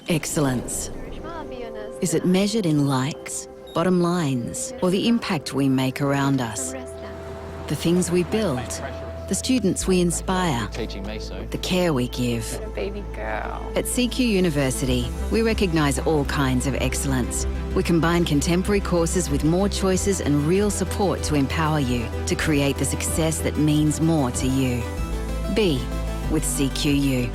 Excellence. Is it measured in likes, bottom lines, or the impact we make around us? The things we build, the students we inspire, the care we give. Baby girl. At CQ University, we recognise all kinds of excellence. We combine contemporary courses with more choices and real support to empower you to create the success that means more to you. Be with CQU.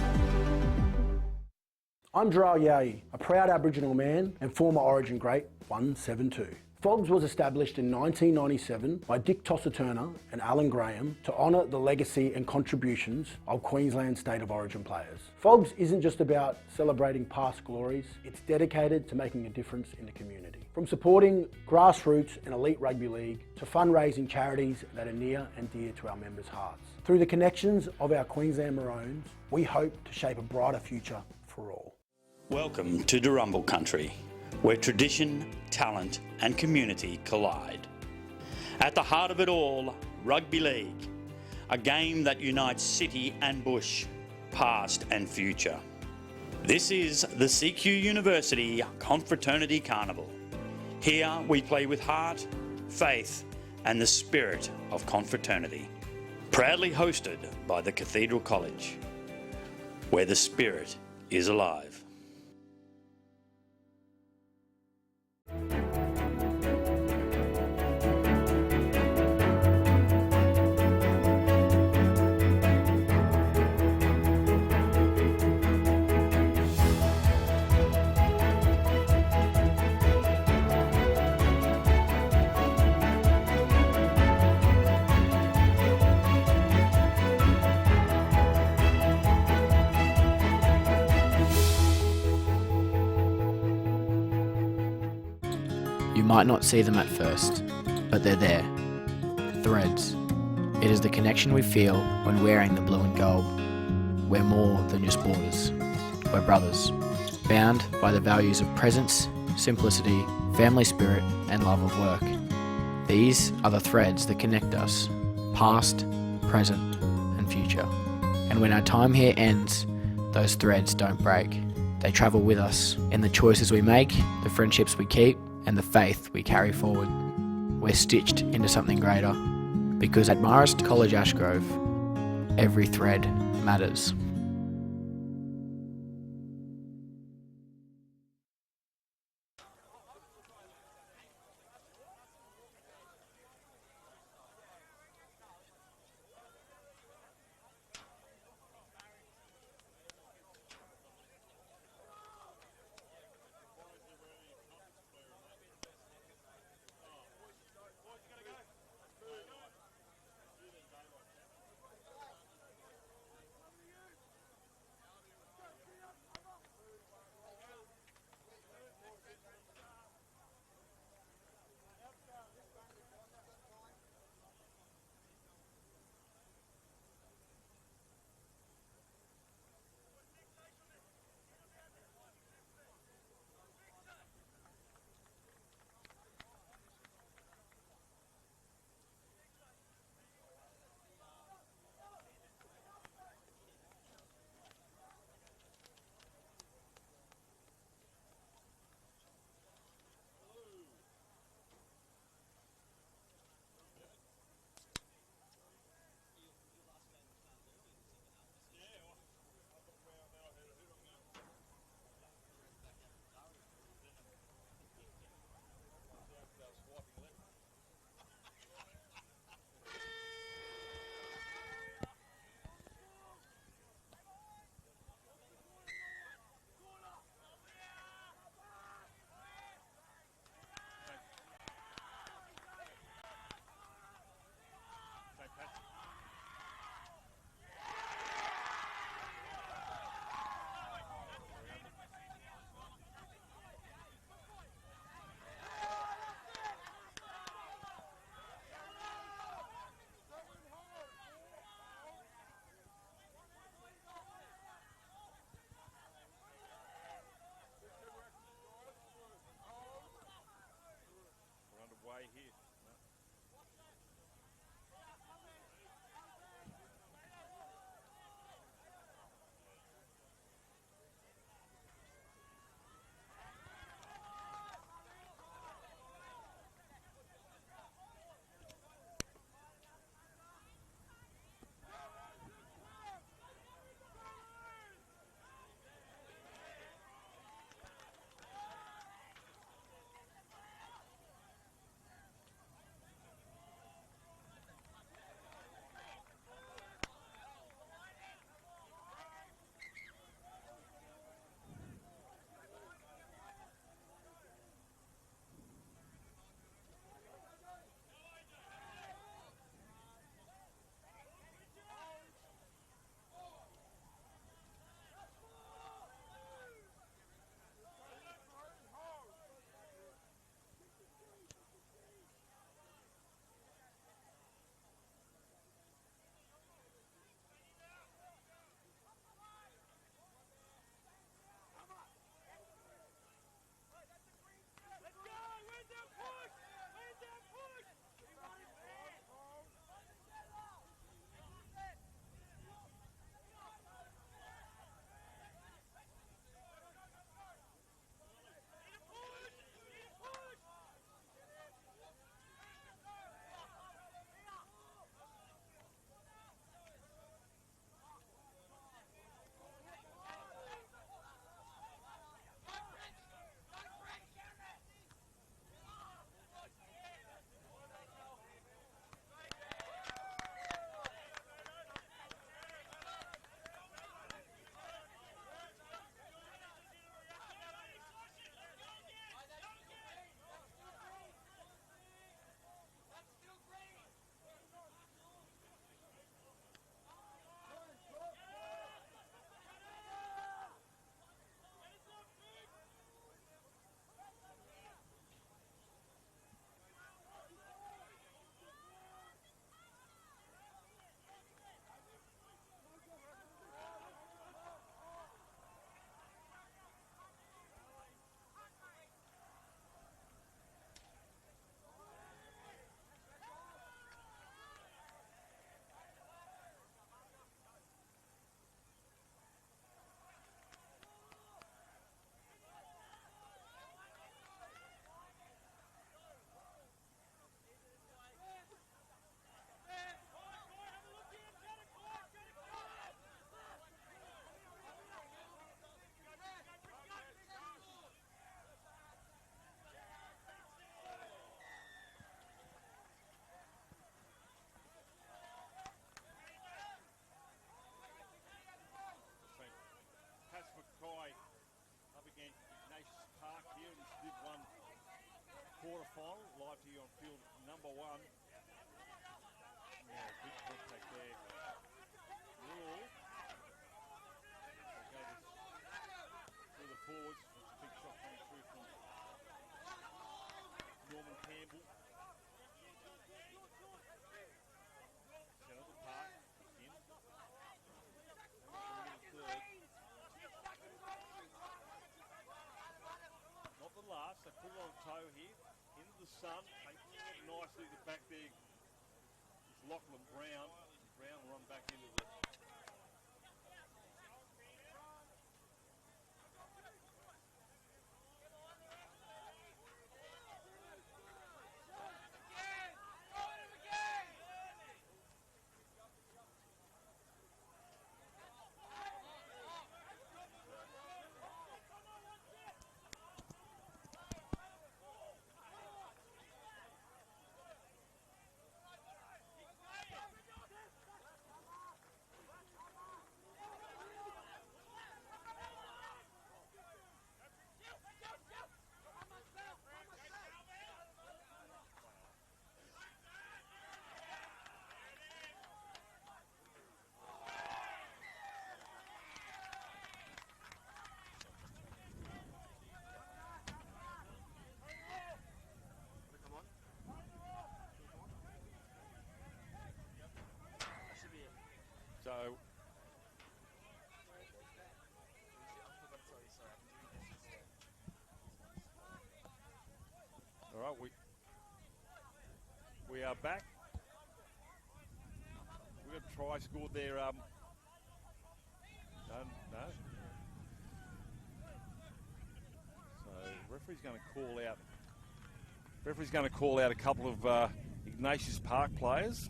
I'm Dral Yai, a proud Aboriginal man and former Origin great 172. FOGS was established in 1997 by Dick Tosser-Turner and Alan Graham to honour the legacy and contributions of Queensland State of Origin players. FOGS isn't just about celebrating past glories, it's dedicated to making a difference in the community. From supporting grassroots and elite rugby league to fundraising charities that are near and dear to our members' hearts. Through the connections of our Queensland Maroons, we hope to shape a brighter future for all. Welcome to Durumble Country, where tradition, talent and community collide. At the heart of it all, rugby league, a game that unites city and bush, past and future. This is the CQ University Confraternity Carnival. Here we play with heart, faith and the spirit of confraternity. Proudly hosted by the Cathedral College, where the spirit is alive. You might not see them at first, but they're there. Threads. It is the connection we feel when wearing the blue and gold. We're more than just borders. We're brothers, bound by the values of presence, simplicity, family spirit, and love of work. These are the threads that connect us, past, present, and future. And when our time here ends, those threads don't break. They travel with us in the choices we make, the friendships we keep, and the faith we carry forward. We're stitched into something greater, because at Marist College Ashgrove, every thread matters. final, live to you on field number 1. Yeah, big contact there. Rule. They go through the forwards. That's a big shot coming through from Norman Campbell. Centre the park. In. Third. Not the last. They put it on toe here. Into the sun. They forward nicely at the back there. It's Lachlan Brown. Brown will run back into the... So, all right, we are back. We got a try scored there. No. So, referee's going to call out. Referee's going to call out a couple of Ignatius Park players.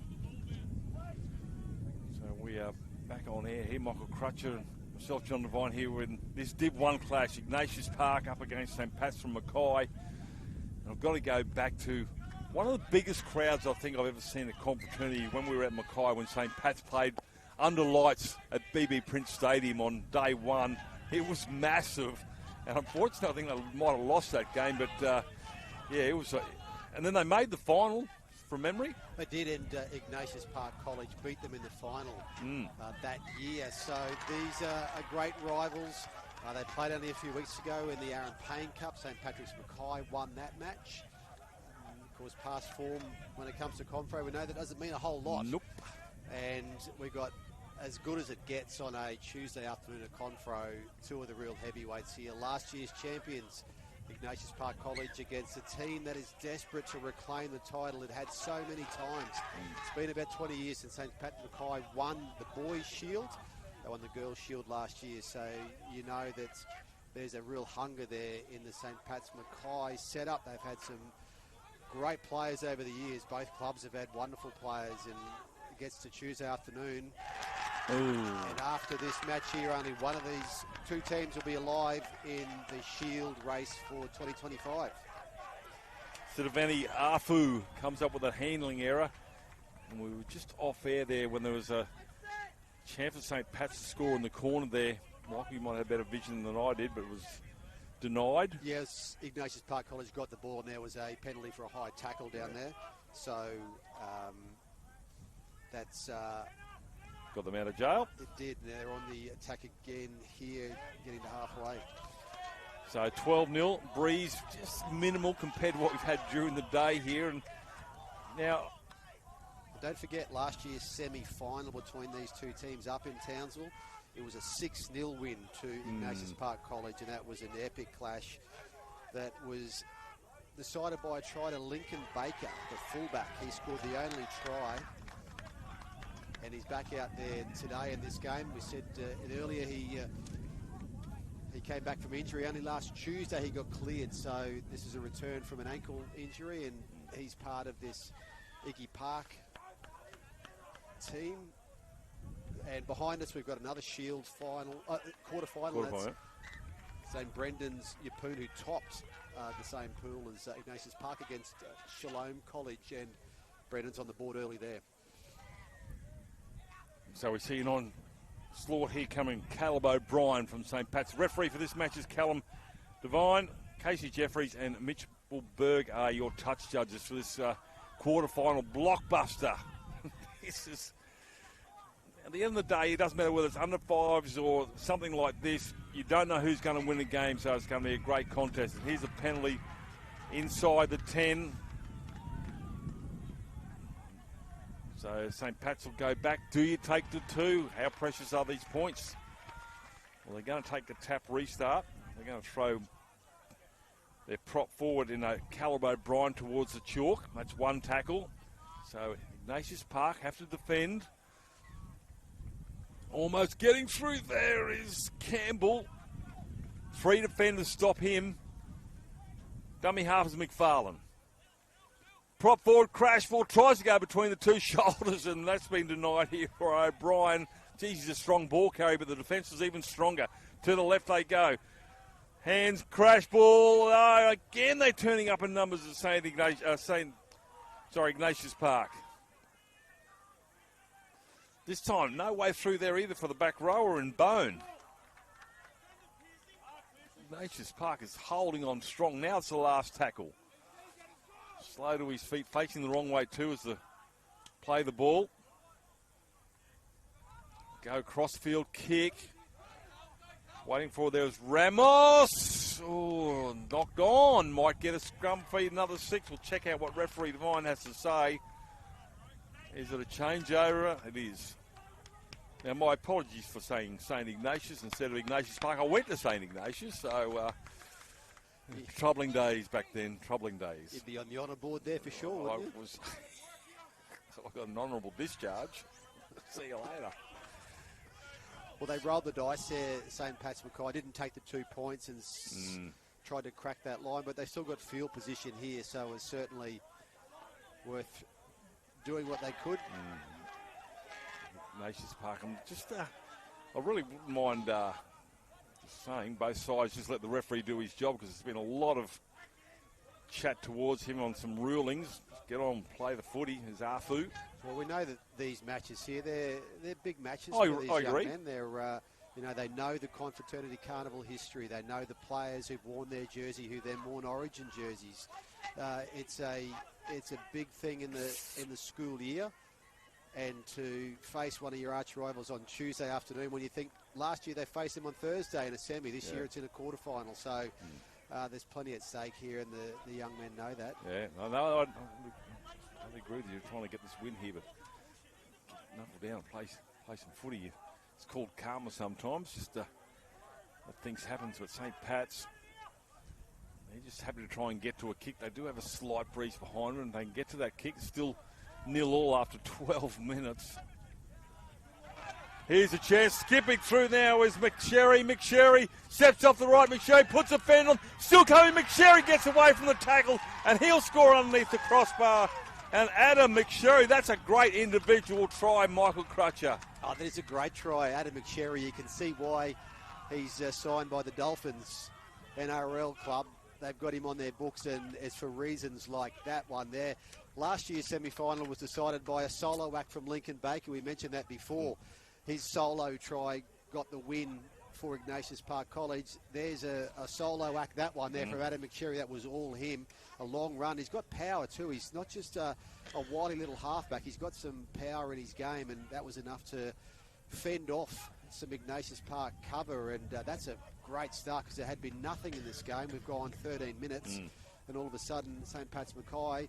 We are back on air here. Michael Crutcher and myself, John Devine, here with this Div 1 clash. Ignatius Park up against St. Pat's from Mackay. And I've got to go back to one of the biggest crowds I think I've ever seen at Confraternity when we were at Mackay when St. Pat's played under lights at BB Prince Stadium on day 1. It was massive. And unfortunately, I think they might have lost that game. But, yeah, it was... and then they made the final. From memory? They did, and Ignatius Park College beat them in the final that year. So these are great rivals. They played only a few weeks ago in the Aaron Payne Cup. St. Patrick's Mackay won that match. Of course, past form when it comes to Confra, we know that doesn't mean a whole lot. Nope. And we got as good as it gets on a Tuesday afternoon at Confro. Two of the real heavyweights here. Last year's champions, Ignatius Park College, against a team that is desperate to reclaim the title it had so many times. It's been about 20 years since St. Pat Mackay won the boys' shield. They won the girls' shield last year, so you know that there's a real hunger there in the St. Pat's Mackay setup. They've had some great players over the years. Both clubs have had wonderful players, and it gets to Tuesday afternoon. Ooh. And after this match here, only one of these two teams will be alive in the Shield race for 2025. Sidavani Afu comes up with a handling error. And we were just off air there when there was a chance for St. Pat's to score in the corner there. Michael, you might have better vision than I did, but it was denied. Yes, Ignatius Park College got the ball, and there was a penalty for a high tackle down there. So that's... got them out of jail. It did. They're on the attack again here, getting to halfway. So 12-0. Breeze just minimal compared to what we've had during the day here. And now... Don't forget last year's semi-final between these two teams up in Townsville. It was a 6-0 win to Ignatius Park College, and that was an epic clash that was decided by a try to Lincoln Baker, the fullback. He scored the only try, and he's back out there today in this game. We said earlier he came back from injury. Only last Tuesday he got cleared, so this is a return from an ankle injury, and he's part of this Iggy Park team. And behind us we've got another Shield final, quarter-final. That's St. Brendan's Yeppoon, who topped the same pool as Ignatius Park against Shalom College, and Brendan's on the board early there. So we're seeing on slaughter here coming Caleb O'Brien from St. Pat's. Referee for this match is Callum Devine, Casey Jeffries and Mitch Berg are your touch judges for this quarterfinal blockbuster. This is, at the end of the day, it doesn't matter whether it's under fives or something like this. You don't know who's going to win the game, so it's going to be a great contest. And here's a penalty inside the 10. So St. Pat's will go back. Do you take the 2? How precious are these points? Well, they're going to take the tap restart. They're going to throw their prop forward in a Callum O'Brien towards the chalk. That's one tackle. So Ignatius Park have to defend. Almost getting through there is Campbell. 3 defenders stop him. Dummy half is McFarlane. Prop forward, crash forward, tries to go between the 2 shoulders, and that's been denied here for O'Brien. Geez, he's a strong ball carrier, but the defence is even stronger. To the left they go. Hands, crash ball. Oh, again, they're turning up in numbers at Ignatius Park. This time, no way through there either for the back rower in Bone. Ignatius Park is holding on strong. Now it's the last tackle. Slow to his feet, facing the wrong way too as they play the ball. Go crossfield kick. Waiting for there's Ramos. Oh, knocked on. Might get a scrum feed, another 6. We'll check out what referee Devine has to say. Is it a changeover? It is. Now, my apologies for saying St. Ignatius instead of Ignatius Park. I went to St. Ignatius, so troubling days back then, troubling days. You'd be on the honour board there for sure, wouldn't you? I got an honourable discharge. See you later. Well, they rolled the dice there, St. Pat's Mackay. Didn't take the 2 points and tried to crack that line, but they still got field position here, so it was certainly worth doing what they could. Ignatius Park, I really wouldn't mind just saying both sides just let the referee do his job, because there's been a lot of chat towards him on some rulings. Get on, play the footy, is Arfu. Well, we know that these matches here, they're big matches I for these young agree. men. They're, they know the Confraternity Carnival history. They know the players who've worn their jersey, who then worn Origin jerseys. It's a big thing in the school year, and to face one of your arch rivals on Tuesday afternoon, when you think last year they faced them on Thursday in a semi, this year it's in a quarterfinal. So there's plenty at stake here, and the young men know that. Yeah, I agree with you. Trying to get this win here, but knuckle down and play some footy. It's called karma sometimes. Just let things happen. But St. Pat's, they're just happy to try and get to a kick. They do have a slight breeze behind them, and they can get to that kick. It's still 0-0 after 12 minutes. Here's a chance. Skipping through now is McSherry. McSherry steps off the right. McSherry puts a fend on. Still coming. McSherry gets away from the tackle, and he'll score underneath the crossbar. And Adam McSherry, that's a great individual try, Michael Crutcher. Oh, that is a great try. Adam McSherry, you can see why he's signed by the Dolphins NRL club. They've got him on their books, and it's for reasons like that one there. Last year's semi-final was decided by a solo act from Lincoln Baker. We mentioned that before. His solo try got the win for Ignatius Park College. There's a solo act, that one there from Adam McSherry. That was all him. A long run. He's got power too. He's not just a wily little halfback. He's got some power in his game, and that was enough to fend off some Ignatius Park cover. And that's a great start, because there had been nothing in this game. We've gone 13 minutes, and all of a sudden, St. Pat's Mackay,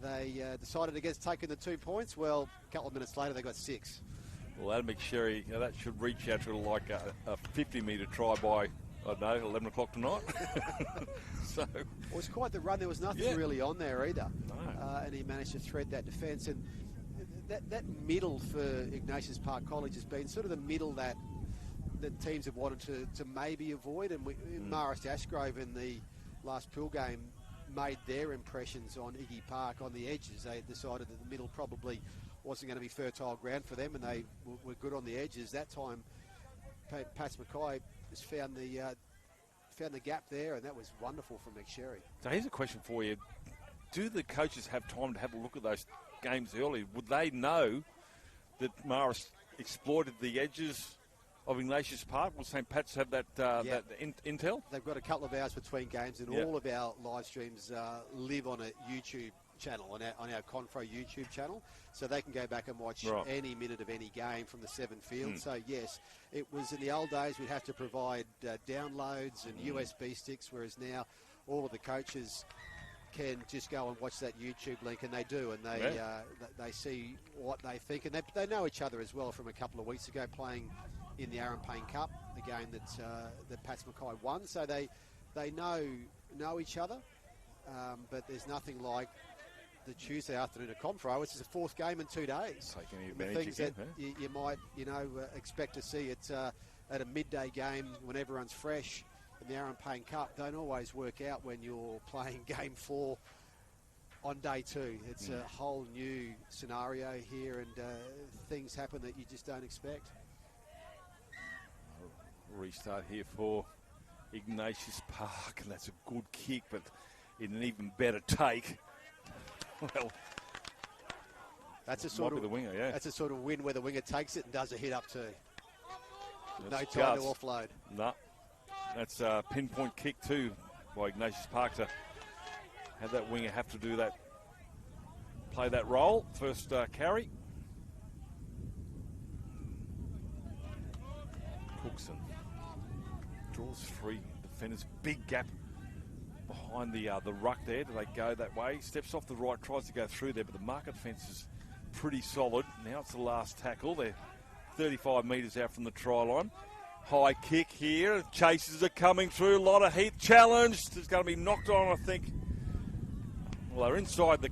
they decided against taking the 2 points. Well, a couple of minutes later, they got 6. Well, Adam McSherry, that should reach out to like a 50-metre try by, I don't know, 11 o'clock tonight. So, well, it was quite the run. There was nothing really on there either. No. And he managed to thread that defence. And that middle for Ignatius Park College has been sort of the middle that teams have wanted to maybe avoid. And Morris Ashgrove in the last pool game made their impressions on Iggy Park on the edges. They decided that the middle probably wasn't going to be fertile ground for them, and they were good on the edges. That time, Pats Mackay has found the gap there, and that was wonderful from McSherry. So here's a question for you. Do the coaches have time to have a look at those games early? Would they know that Morris exploited the edges of Ignatius Park. Will St. Pat's have that, that intel? They've got a couple of hours between games, and all of our live streams live on a YouTube channel, on our Confro YouTube channel, so they can go back and watch any minute of any game from the 7 fields. So yes, it was in the old days we'd have to provide downloads and USB sticks, whereas now all of the coaches can just go and watch that YouTube link, and they do, and they see what they think, and they know each other as well from a couple of weeks ago playing in the Aaron Payne Cup, the game that Pats Mackay won. So they know each other, but there's nothing like the Tuesday afternoon at Confro, which is the 4th game in 2 days. Taking the things that you might expect to see at a midday game when everyone's fresh in the Aaron Payne Cup don't always work out when you're playing game 4 on day 2. It's a whole new scenario here, and things happen that you just don't expect. Restart here for Ignatius Park, and that's a good kick, but in an even better take. Well, that's a sort of the winger, That's a sort of win where the winger takes it and does a hit up too. No time to offload. No, that's a pinpoint kick too by Ignatius Park to have that winger have to do that, play that role. First carry. Cookson draws free defenders, big gap behind the ruck there. Do they go that way? Steps off the right, tries to go through there, but the market fence is pretty solid. Now it's the last tackle. They're 35 metres out from the try line. High kick here. Chases are coming through. A lot of heat. Challenged. It's going to be knocked on, I think. Well, they're inside the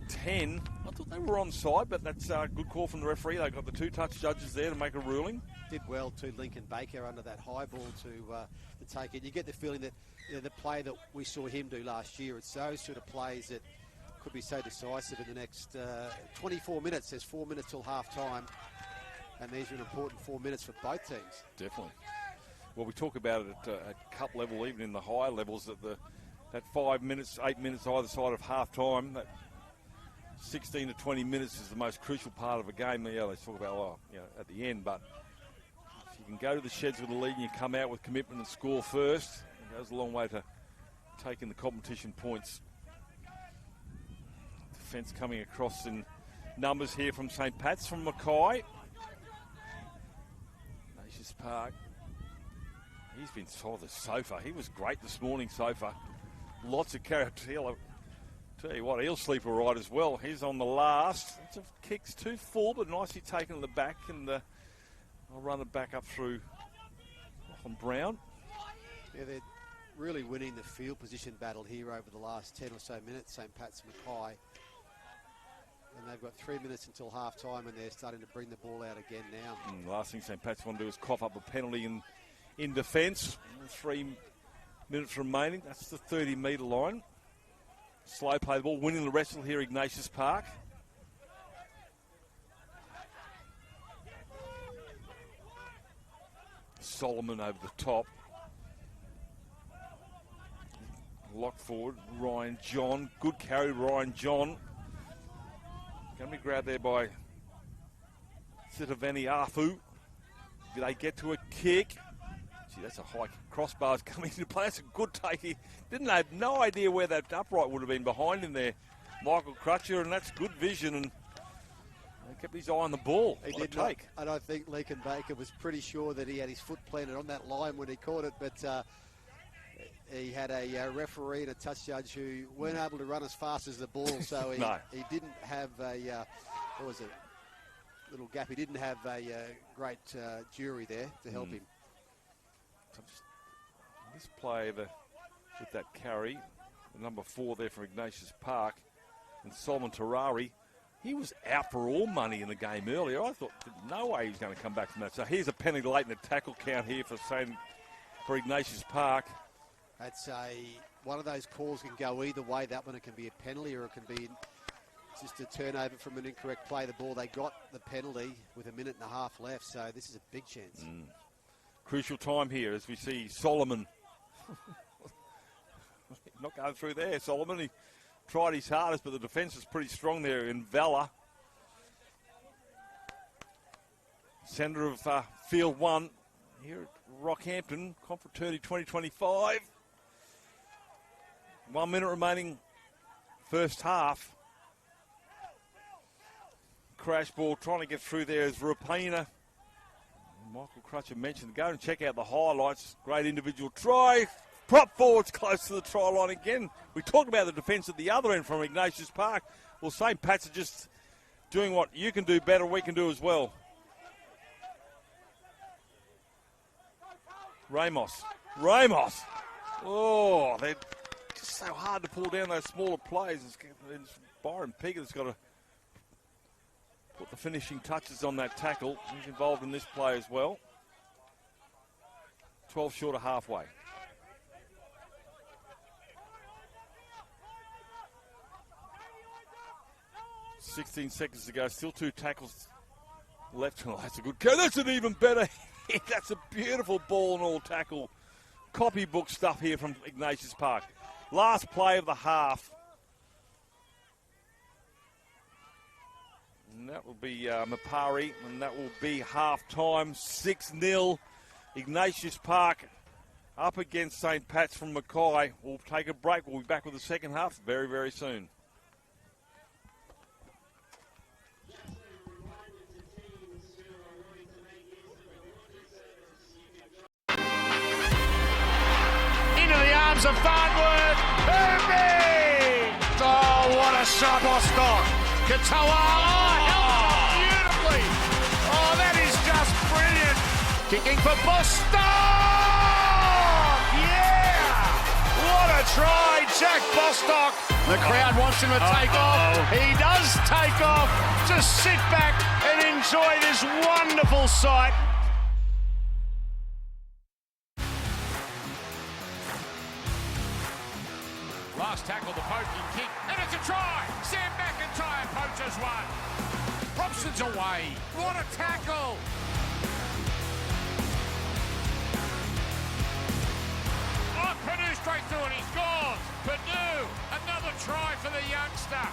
10. I thought they were onside, but that's a good call from the referee. They've got the 2-touch judges there to make a ruling. Did well to Lincoln Baker under that high ball to take it. You get the feeling that the play that we saw him do last year, it's those sort of plays that could be so decisive in the next 24 minutes. There's 4 minutes till half time, and these are an important 4 minutes for both teams. Definitely. Well, we talk about it at cup level, even in the higher levels, that 5 minutes, 8 minutes either side of half time, that 16 to 20 minutes is the most crucial part of a game. Yeah, they talk about at the end, but if you can go to the sheds with a lead and you come out with commitment and score first, it goes a long way to taking the competition points. Defence coming across in numbers here from St. Pat's, from Mackay. Ignatius Park. He's been solid as Sofa. He was great this morning, Sofa. Lots of character. Tell you what, he'll sleep all right as well. He's on the last. Kicks too full, but nicely taken at the back, and I'll run it back up through on Brown. Yeah, they're really winning the field position battle here over the last 10 or so minutes, St. Pat's Mackay. And they've got 3 minutes until half time, and they're starting to bring the ball out again now. Last thing St. Pat's want to do is cough up a penalty in defence. 3 minutes remaining. That's the 30-metre line. Slow play the ball, winning the wrestle here, Ignatius Park. Solomon over the top. Locked forward, Ryan John. Good carry, Ryan John. Going to be grabbed there by Sitoveni Afu. Do they get to a kick? Gee, that's a high crossbars coming into play. That's a good take. He didn't have no idea where that upright would have been behind him there, Michael Crutcher, and that's good vision, and he kept his eye on the ball. He did take. And I think Lincoln Baker was pretty sure that he had his foot planted on that line when he caught it, but he had a referee and a touch judge who weren't able to run as fast as the ball, so he didn't have a, what was it, little gap. He didn't have a great jury there to help him. This play with that carry, the number 4 there for Ignatius Park, and Solomon Terrari, he was out for all money in the game earlier. I thought, no way he was going to come back from that. So here's a penalty late in the tackle count here for Ignatius Park. That's one of those calls can go either way. That one, it can be a penalty, or it can be just a turnover from an incorrect play. The ball, they got the penalty with a minute and a half left, so this is a big chance. Crucial time here as we see Solomon. Not going through there, Solomon. He tried his hardest, but the defence is pretty strong there in Valor. Centre of field 1, here at Rockhampton, Confraternity 2025. 1 minute remaining, first half. Crash ball trying to get through there is Rapina. Michael Crutcher mentioned, go and check out the highlights. Great individual try. Prop forwards close to the try line again. We talked about the defence at the other end from Ignatius Park. Well, St. Pat's are just doing what you can do better, we can do as well. Ramos. Oh, they're just so hard to pull down those smaller plays. It's Byron Pigott that's got to put the finishing touches on that tackle. He's involved in this play as well. 12 short of halfway. $16 seconds to go. Still 2 tackles left. Oh, that's a good go. That's an even better hit. That's a beautiful ball and all tackle. Copybook stuff here from Ignatius Park. Last play of the half. And that will be Mapari, and that will be half-time, 6-0. Ignatius Park up against St. Pat's from Mackay. We'll take a break. We'll be back with the second half very, very soon. Into the arms of Farnworth. Herbie! Oh, what a shot, Bostock. Katoa, held on beautifully. Oh, that is just brilliant. Kicking for Bostock. Yeah! What a try, Jack Bostock. The crowd wants him to take off. He does take off. Just sit back and enjoy this wonderful sight. Last tackle, the poking kick, and it's a try. Sam McIntyre poaches one. Robson's away. What a tackle. Oh, Purdue straight through and he's gone. Purdue, another try for the youngster.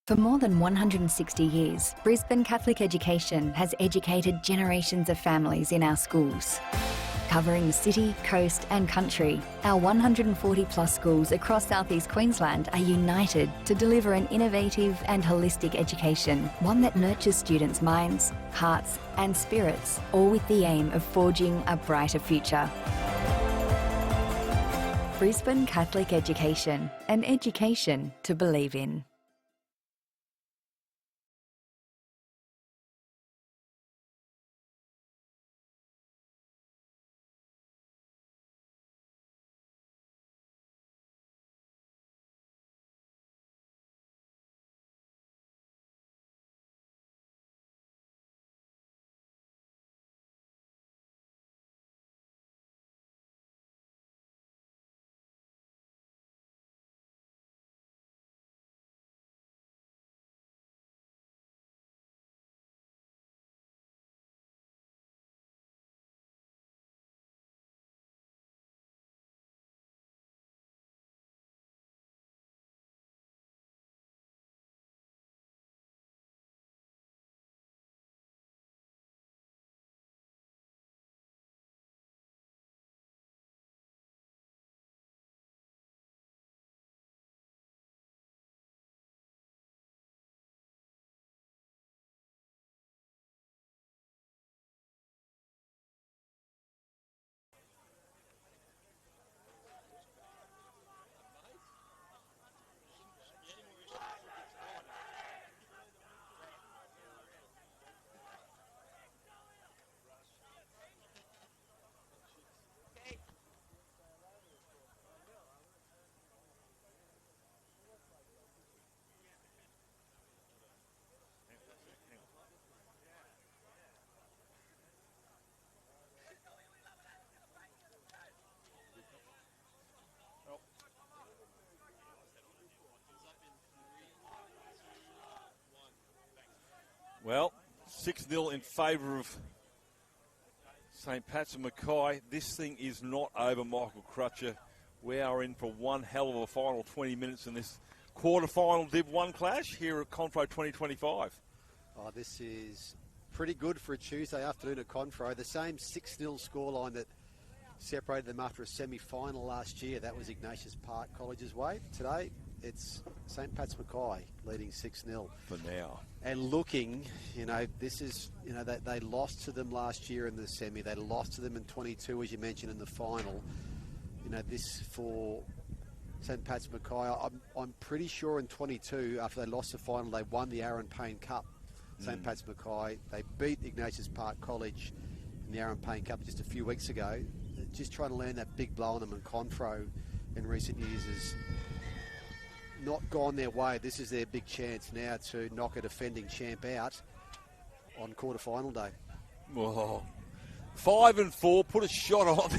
For more than 160 years, Brisbane Catholic Education has educated generations of families in our schools. Covering the city, coast and country, our 140 plus schools across southeast Queensland are united to deliver an innovative and holistic education, one that nurtures students' minds, hearts and spirits, all with the aim of forging a brighter future. Brisbane Catholic Education, an education to believe in. 6-0 in favour of St. Pat's and Mackay. This thing is not over, Michael Crutcher. We are in for one hell of a final 20 minutes in this quarter-final Div 1 clash here at Confro 2025. Oh, this is pretty good for a Tuesday afternoon at Confro. The same 6-0 scoreline that separated them after a semi-final last year. That was Ignatius Park College's way. Today, it's St. Pat's Mackay leading 6-0. For now. And looking, this is, they lost to them last year in the semi. They lost to them in 22, as you mentioned, in the final. This for St. Pat's Mackay, I'm pretty sure in 22, after they lost the final, they won the Aaron Payne Cup. St. Pat's Mackay, they beat Ignatius Park College in the Aaron Payne Cup just a few weeks ago. Just trying to land that big blow on them in Confro in recent years has not gone their way. This is their big chance now to knock a defending champ out on quarter-final day. Well, 5-4, put a shot on.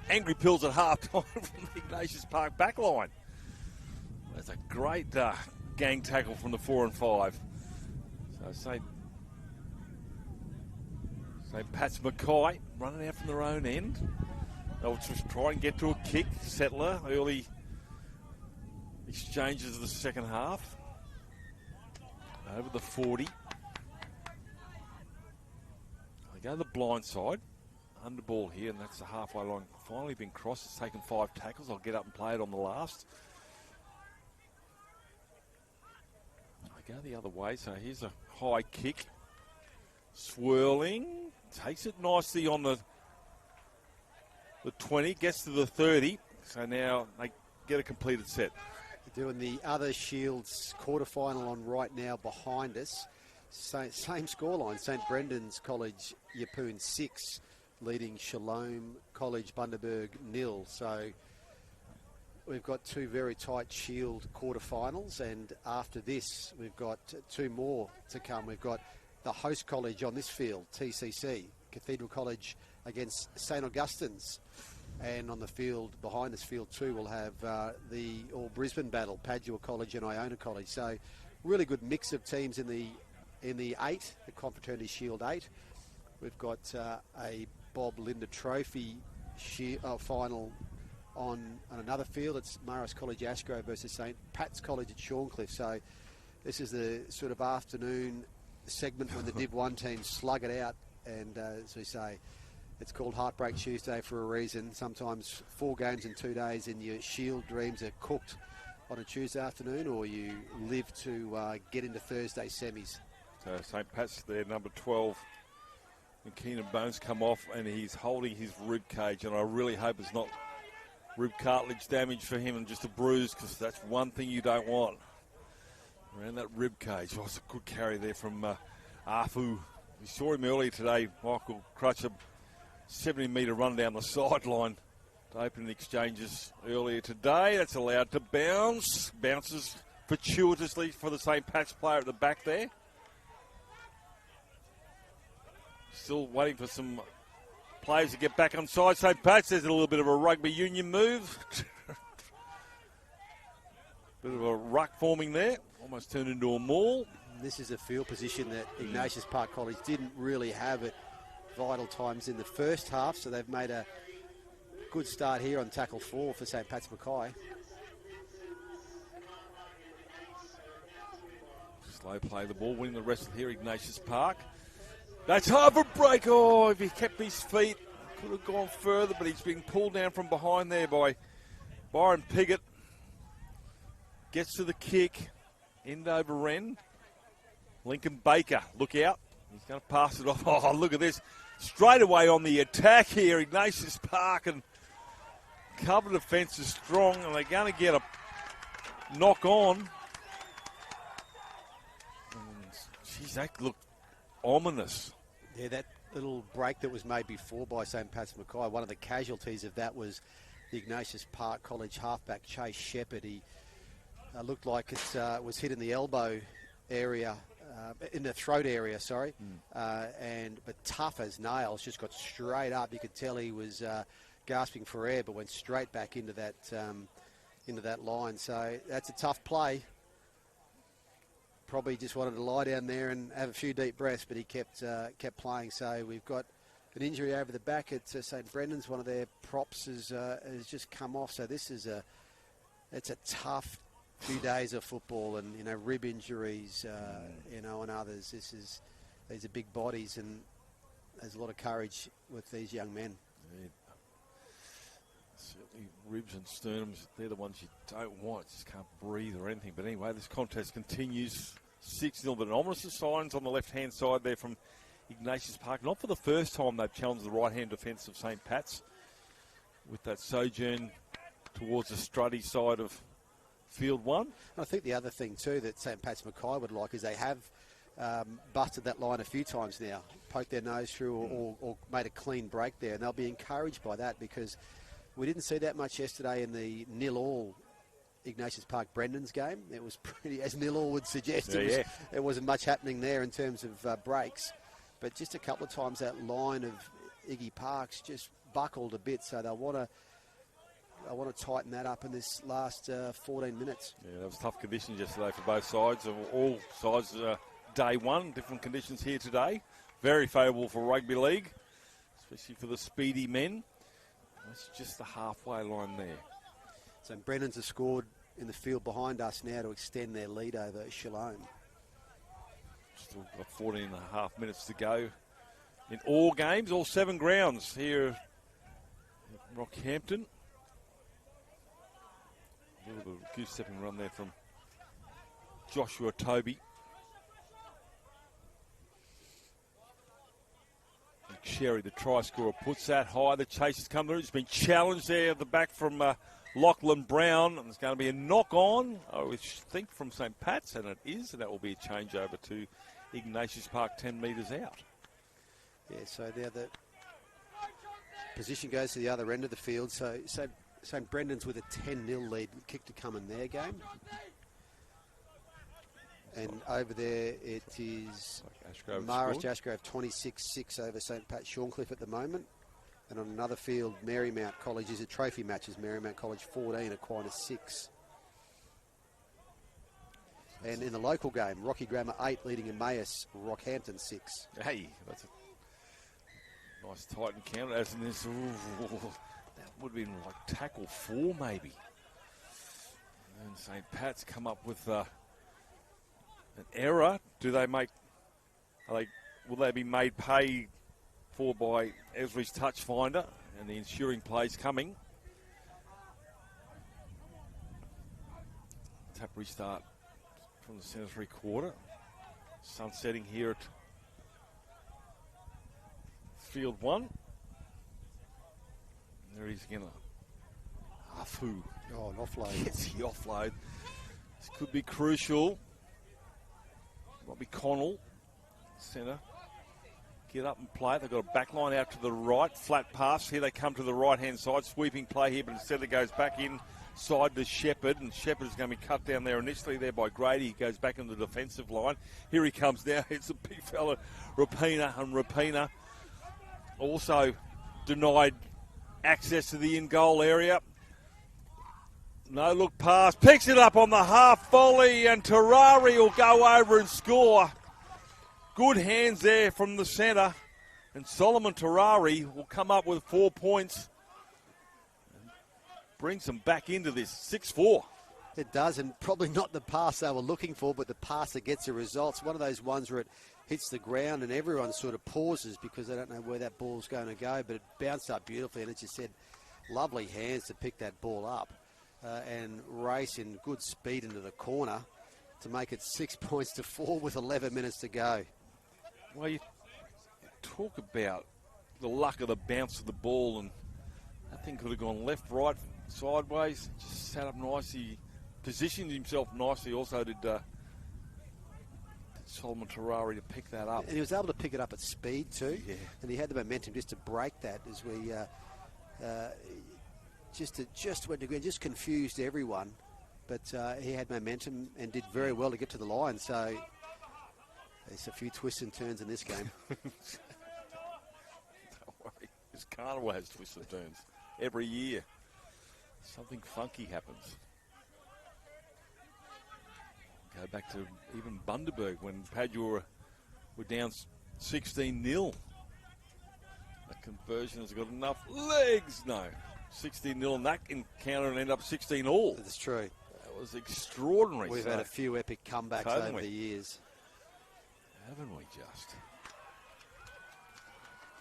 Angry pills at half-time from the Ignatius Park backline. That's a great gang tackle from the 4 and 5. So St. Pat's Mackay running out from their own end. They'll just try and get to a kick. Settler, early exchanges of the second half. Over the 40. They go to the blind side. Under ball here, and that's the halfway line. Finally been crossed. It's taken 5 tackles. I'll get up and play it on the last. They go the other way, so here's a high kick. Swirling. Takes it nicely on the 20. Gets to the 30. So now they get a completed set. Doing the other Shields quarterfinal on right now behind us. Same scoreline. St. Brendan's College, Yeppoon 6. Leading Shalom College, Bundaberg 0. So we've got 2 very tight Shield quarterfinals, and after this we've got 2 more to come. We've got the host college on this field, TCC, Cathedral College against St. Augustine's, and on the field behind this field 2 we'll have the All Brisbane battle, Padua College and Iona College. So really good mix of teams in the 8, the Confraternity Shield 8. We've got a Bob Linder Trophy final on another field. It's Maris College Ashgrove versus St. Pat's College at Shorncliffe. So this is the sort of afternoon segment when the Div 1 teams slug it out. And as we say, it's called Heartbreak Tuesday for a reason. Sometimes 4 games in 2 days and your Shield dreams are cooked on a Tuesday afternoon, or you live to get into Thursday semis. So St. Pat's there, number 12. And Keenan Bones come off, and he's holding his rib cage, and I really hope it's not rib cartilage damage for him and just a bruise, because that's one thing you don't want around that rib cage. Oh, it's a good carry there from Afu. We saw him earlier today, Michael Crutcher, 70-metre run down the sideline to open the exchanges earlier today. That's allowed to bounce. Bounces fortuitously for the St. Pat's player at the back there. Still waiting for some players to get back on side. St. Pat's, there's a little bit of a rugby union move. Bit of a ruck forming there. Almost turned into a maul. This is a field position that Ignatius Park College didn't really have at vital times in the first half, so they've made a good start here on tackle 4 for St. Pat's Mackay. Slow play the ball, winning the wrestle here, Ignatius Park. That's hard for break. Oh, if he kept his feet, could have gone further, but he's been pulled down from behind there by Byron Piggott. Gets to the kick. End over Wren. Lincoln Baker, look out. He's going to pass it off. Oh, look at this. Straight away on the attack here, Ignatius Park, and cover defence is strong, and they're going to get a knock on. Geez, that looked ominous. Yeah, that little break that was made before by St. Pat's Mackay, one of the casualties of that was the Ignatius Park College halfback Chase Shepherd. He looked like it was hit in the elbow area, in the throat area, sorry, but tough as nails, just got straight up. You could tell he was gasping for air, but went straight back into that line. So that's a tough play. probably just wanted to lie down there and have a few deep breaths, but he kept playing. So we've got an injury over the back at St Brendan's. One of their props has just come off. So this is it's a tough few days of football, and rib injuries, and others. These are big bodies, and there's a lot of courage with these young men. Yeah. Certainly ribs and sternums, they're the ones you don't want. Just can't breathe or anything. But anyway, this contest continues 6-0, but an ominous signs on the left-hand side there from Ignatius Park. Not for the first time they've challenged the right-hand defence of St Pat's with that sojourn towards the Struddy side of Field 1. I think the other thing too that St Pat's Mackay would like is they have busted that line a few times now, poked their nose through or made a clean break there, and they'll be encouraged by that because we didn't see that much yesterday in the 0-0 Ignatius Park Brendan's game. It was pretty, as 0-0 would suggest, there wasn't much happening there in terms of breaks. But just a couple of times that line of Iggy Parks just buckled a bit, so they'll want to tighten that up in this last 14 minutes. Yeah, that was tough conditions yesterday for both sides. All sides, day one, different conditions here today. Very favourable for rugby league, especially for the speedy men. That's just the halfway line there. So Brennan's have scored in the field behind us now to extend their lead over Shalom. Still got 14 and a half minutes to go in all games, all 7 grounds here at Rockhampton. A little bit of a goose-stepping run there from Joshua Toby. Sherry, the try scorer, puts that high. The chase has come through. It's been challenged there at the back from Lachlan Brown. And there's going to be a knock on, I think, from St Pat's, and it is. And that will be a changeover to Ignatius Park 10 metres out. Yeah, so now the position goes to the other end of the field. So St Brendan's with a 10-0 lead, kick to come in their game. And over there it is Marist Ashgrove 26-6 over St Pat Shorncliffe at the moment. And on another field, Marymount College is a trophy matches. Marymount College 14, Aquinas 6. And in the local game, Rocky Grammar 8 leading Emmaus, Rockhampton 6. Hey, that's a nice tight encounter. As in this, that would have been like tackle 4 maybe. And St Pat's come up with an error. Will they be made pay for by Esri's touch finder and the ensuing plays coming? Tap restart from the centre 3/4. Sun setting here at Field 1. And there he is again. Afu. Oh, an offload. Gets the offload. This could be crucial. Might be Connell, centre. Get up and play. They've got a back line out to the right. Flat pass. Here they come to the right-hand side. Sweeping play here, but instead it goes back inside to Shepherd. And Shepherd is going to be cut down there initially there by Grady. He goes back into the defensive line. Here he comes now. It's a big fella, Rapina. And Rapina also denied access to the in-goal area. No look pass. Picks it up on the half volley, and Terrari will go over and score. Good hands there from the centre. And Solomon Terrari will come up with 4 points. Brings them back into this 6-4. It does, and probably not the pass they were looking for, but the pass that gets the results. One of those ones where it hits the ground and everyone sort of pauses because they don't know where that ball's going to go, but it bounced up beautifully, and as you said, lovely hands to pick that ball up. And race in good speed into the corner to make it 6 points to 4 with 11 minutes to go. Well, you talk about the luck of the bounce of the ball, and that thing could have gone left, right, sideways. Just sat up nicely, positioned himself nicely. Also did Solomon Terrari to pick that up. And he was able to pick it up at speed too. Yeah. And he had the momentum just to break that as we just confused everyone, but he had momentum and did very well to get to the line. So there's a few twists and turns in this game. Don't worry, this carnival has twists and turns every year. Something funky happens. Go back to even Bundaberg when Padua were down 16-0. That conversion has got enough legs. No, 16-0 in that encounter and end up 16-all. That's true. That was extraordinary. We've had a few epic comebacks over the years. Haven't we just?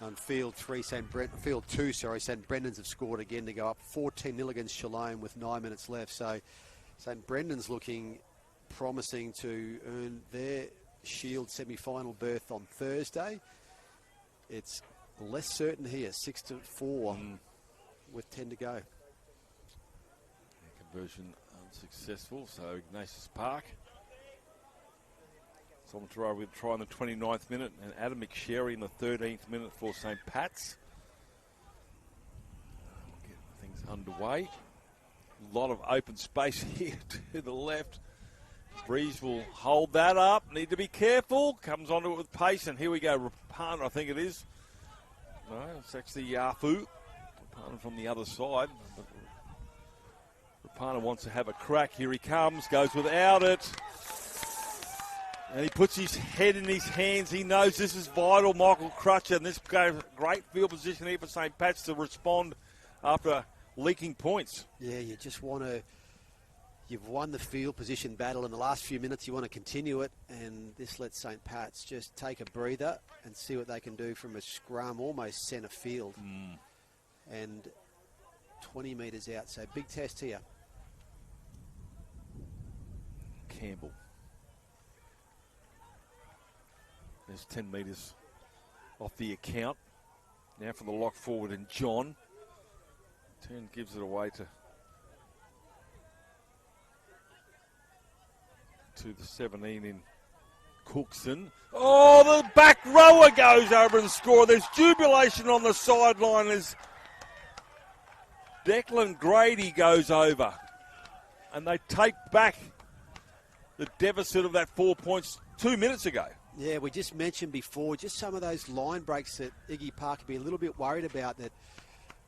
On field 2, St Brendan's have scored again to go up 14-0 against Shalom with 9 minutes left. So St Brendan's looking promising to earn their Shield semi-final berth on Thursday. It's less certain here, 6-4 with 10 to go. Conversion unsuccessful, so Ignatius Park. Solomon Terrara will try in the 29th minute, and Adam McSherry in the 13th minute for St Pat's. We'll get things underway. A lot of open space here to the left. Breeze will hold that up. Need to be careful. Comes onto it with pace, and here we go. Rapana, I think it is. No, it's actually Yafu. Rapana from the other side. Rapana wants to have a crack. Here he comes. Goes without it. And he puts his head in his hands. He knows this is vital, Michael Crutcher. And this great field position here for St. Pat's to respond after leaking points. Yeah, you just want to... You've won the field position battle in the last few minutes. You want to continue it, and this lets St. Pat's just take a breather and see what they can do from a scrum, almost centre field. And 20 metres out, so big test here. Campbell. There's 10 metres off the account. Now for the lock forward, and John. Turn gives it away to the 17 in Cookson. Oh, the back rower goes over and scores. There's jubilation on the sideline as Declan Grady goes over. And they take back the deficit of that 4 points 2 minutes ago. Yeah, we just mentioned before, just some of those line breaks that Iggy Park would be a little bit worried about, that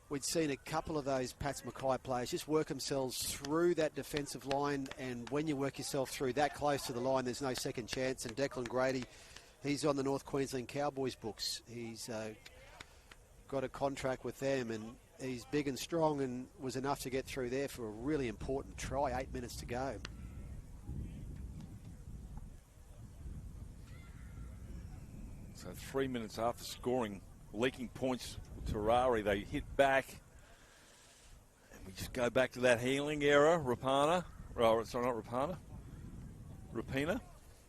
we'd seen a couple of those Pats Mackay players just work themselves through that defensive line, and when you work yourself through that close to the line, there's no second chance. And Declan Grady, he's on the North Queensland Cowboys books. He's got a contract with them, and he's big and strong, and was enough to get through there for a really important try. 8 minutes to go. So 3 minutes after scoring, leaking points with Terrari, they hit back. And we just go back to that healing error. Rapana. Oh, sorry, not Rapana. Rapina.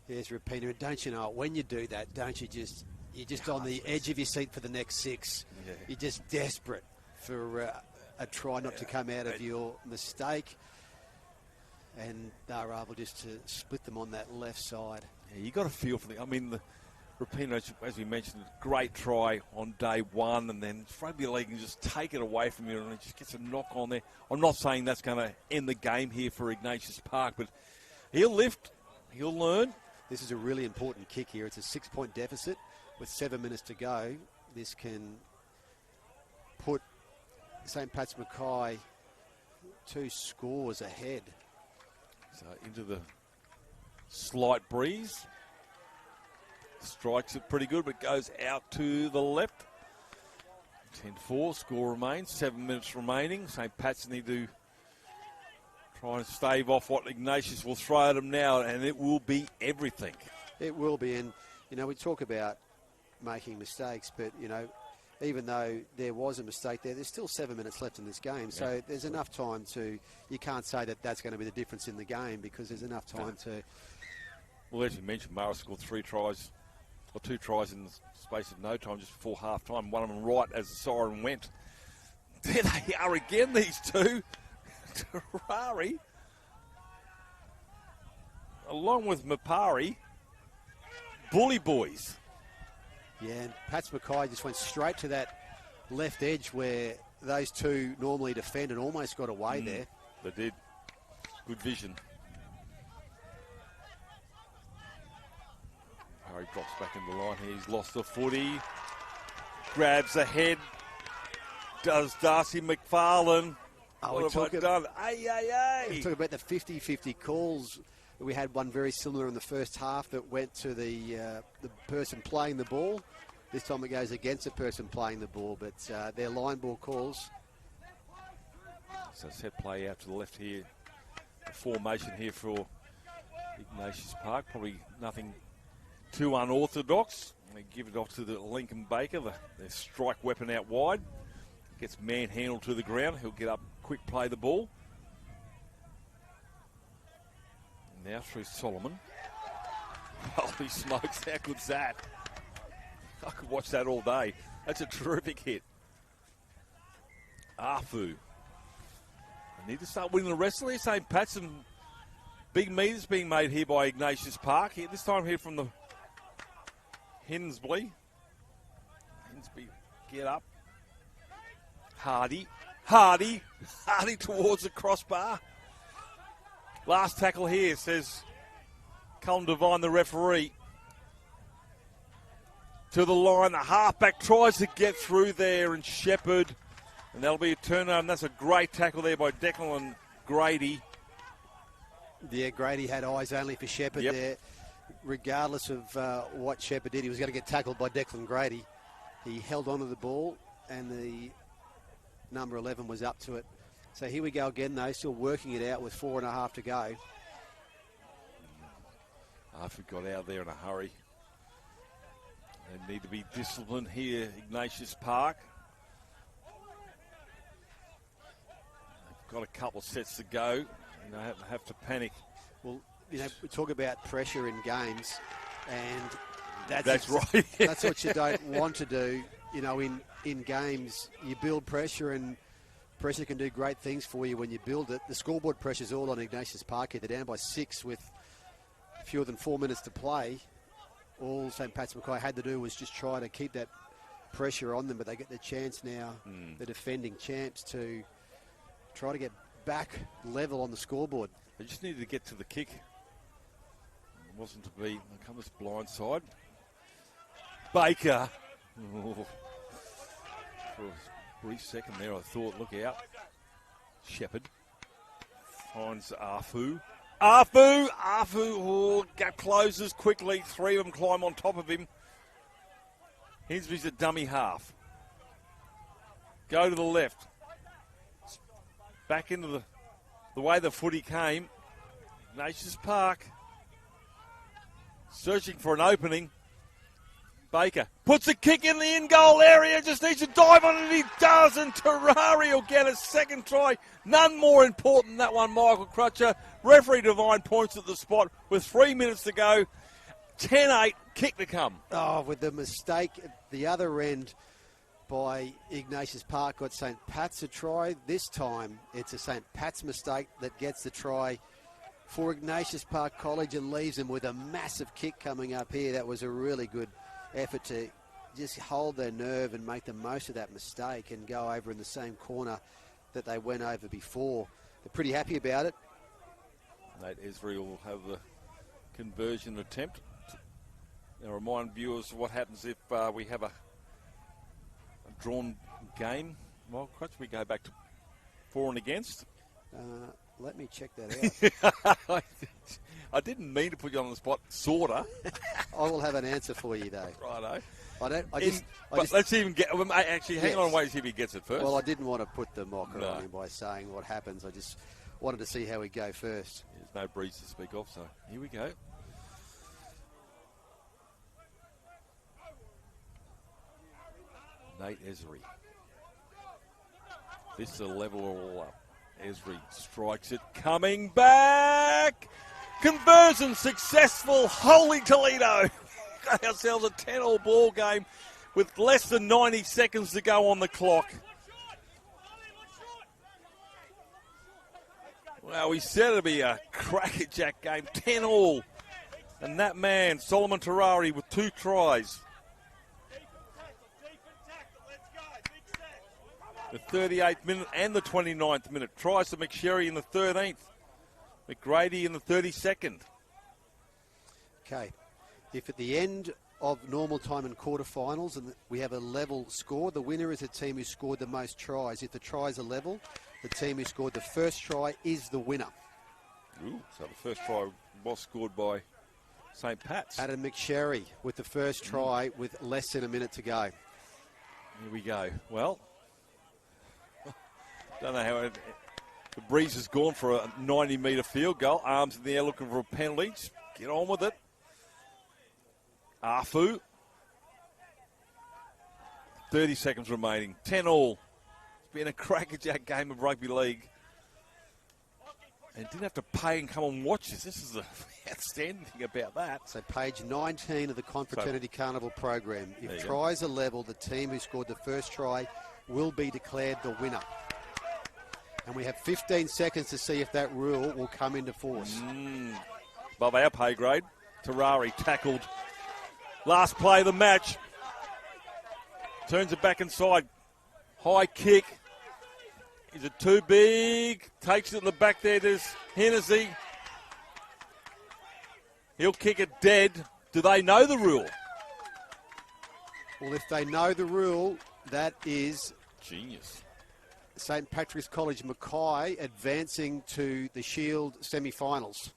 Yes, Rapina. Don't you know it? When you do that, don't you just... You're just on the edge of your seat for the next 6. Yeah. You're just desperate for a try not to come out of your mistake. And they're able just to split them on that left side. Yeah, you got to feel for the... I mean, Rapino, as we mentioned, great try on day one, and then rugby league can just take it away from you, and it just gets a knock on there. I'm not saying that's going to end the game here for Ignatius Park, but he'll lift, he'll learn. This is a really important kick here. It's a 6-point deficit with 7 minutes to go. This can put St. Pat's Mackay 2 scores ahead. So into the slight breeze. Strikes it pretty good, but goes out to the left. 10-4, score remains. 7 minutes remaining. St. Pat's need to try and stave off what Ignatius will throw at them now, and it will be everything. It will be, and, you know, we talk about making mistakes, but, you know, even though there was a mistake there, there's still 7 minutes left in this game. So there's enough time to, you can't say that that's going to be the difference in the game, because there's enough time to... Well, as you mentioned, Mara scored 3 tries. Or 2 tries in the space of no time, just before half-time. One of them right as the siren went. There they are again, these two. Terrari, along with Mapari, bully boys. Yeah, and Pats Mackay just went straight to that left edge where those two normally defend and almost got away there. They did. Good vision. Harry drops back in the line here. He's lost the footy. Grabs ahead. Does Darcy McFarlane. Oh, What have I done? We're talking about the 50-50 calls We had one very similar in the first half that went to the person playing the ball. This time it goes against the person playing the ball, but their line ball calls. So set play out to the left here. The formation here for Ignatius Park. Probably nothing too unorthodox. They give it off to the Lincoln Baker, their strike weapon out wide. Gets manhandled to the ground. He'll get up, quick play the ball. Now through Solomon. Holy smokes, how good's that? I could watch that all day. That's a terrific hit. Afu. They need to start winning the rest of these. St. Pat's, some big meters being made here by Ignatius Park. Here, this time here from the Hinsby. Hinsby, get up. Hardy towards the crossbar. Last tackle here, says Cullen Devine, the referee. To the line, the halfback tries to get through there, and Shepherd, and that'll be a turnover, and that's a great tackle there by Declan Grady. Yeah, Grady had eyes only for Shepherd there. Regardless of what Shepherd did, he was going to get tackled by Declan Grady. He held onto the ball, and the number 11 was up to it. So here we go again, though, still working it out with 4.5 to go. Arthur got out there in a hurry. They need to be disciplined here, Ignatius Park. They've got a couple sets to go. You know, have to panic. Well, you know, we talk about pressure in games, and that's right. That's what you don't want to do. You know, in games, you build pressure, and pressure can do great things for you when you build it. The scoreboard pressure's all on Ignatius Park here. They're down by 6 with fewer than 4 minutes to play. All St. Pat's Mackay had to do was just try to keep that pressure on them, but they get the chance now, the defending champs, to try to get back level on the scoreboard. They just needed to get to the kick. It wasn't to be. They come this blind side. Baker. Oh. For a brief second there, I thought, look out. Shepherd finds Afu. Oh, gap closes quickly. 3 of them climb on top of him. Hinsby's a dummy half. Go to the left. Back into the way the footy came. Ignatius Park searching for an opening. Baker puts a kick in the in-goal area, just needs to dive on it, and he does, and Terrari will get a second try. None more important than that one, Michael Crutcher. Referee Devine points at the spot with 3 minutes to go. 10-8, kick to come. Oh, with the mistake at the other end by Ignatius Park, got St. Pat's a try. This time, it's a St. Pat's mistake that gets the try for Ignatius Park College and leaves them with a massive kick coming up here. That was a really good effort to just hold their nerve and make the most of that mistake and go over in the same corner that they went over before. They're pretty happy about it. Nate Esri will have the conversion attempt. Now remind viewers of what happens if we have a drawn game. Well, Crutch, we go back to for and against. Let me check that out. I didn't mean to put you on the spot, sorta. I will have an answer for you, though. Righto. Let's even get. Actually, hang on and wait to see if he gets it first. Well, I didn't want to put the mocker on him by saying what happens. I just wanted to see how we go first. There's no breeze to speak of, so here we go. Nate Esri. This is a level all up. Esri strikes it, coming back. Conversion successful. Holy Toledo. Got ourselves a 10-all ball game with less than 90 seconds to go on the clock. Well, we said it'd be a crackerjack game, 10-all. And that man, Solomon Terrari, with 2 tries. The 38th minute and the 29th minute. Tries to McSherry in the 13th. McGrady in the 32nd. Okay. If at the end of normal time in quarterfinals and we have a level score, the winner is the team who scored the most tries. If the tries are level, the team who scored the first try is the winner. Ooh, so the first try was scored by St. Pat's. Adam McSherry with the first try with less than a minute to go. Here we go. Well, don't know how the Breeze has gone for a 90-metre field goal. Arms in the air looking for a penalty. Just get on with it. Afu. 30 seconds remaining. 10-all. It's been a crackerjack game of rugby league. And didn't have to pay and come and watch this. This is the outstanding thing about that. So page 19 of the Confraternity Carnival program. If tries are level, the team who scored the first try will be declared the winner. And we have 15 seconds to see if that rule will come into force. Above our pay grade. Terrari tackled. Last play of the match. Turns it back inside. High kick. Is it too big? Takes it in the back there. There's Hennessy. He'll kick it dead. Do they know the rule? Well, if they know the rule, that is Genius. St. Patrick's College Mackay advancing to the Shield semi-finals.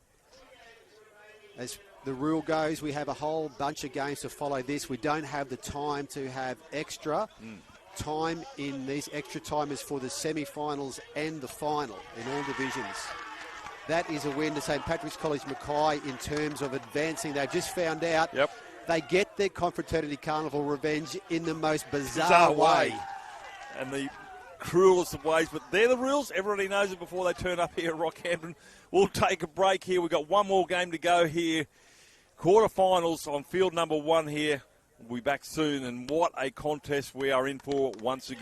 As the rule goes, we have a whole bunch of games to follow this. We don't have the time to have extra. Time in these extra timers for the semi-finals and the final in all divisions. That is a win to St. Patrick's College Mackay in terms of advancing. They've just found out they get their Confraternity Carnival revenge in the most bizarre way. And the cruelest of ways, but they're the rules. Everybody knows it before they turn up here at Rockhampton. We'll take a break here. We've got one more game to go here. Quarterfinals on field number 1 here. We'll be back soon, and what a contest we are in for once again.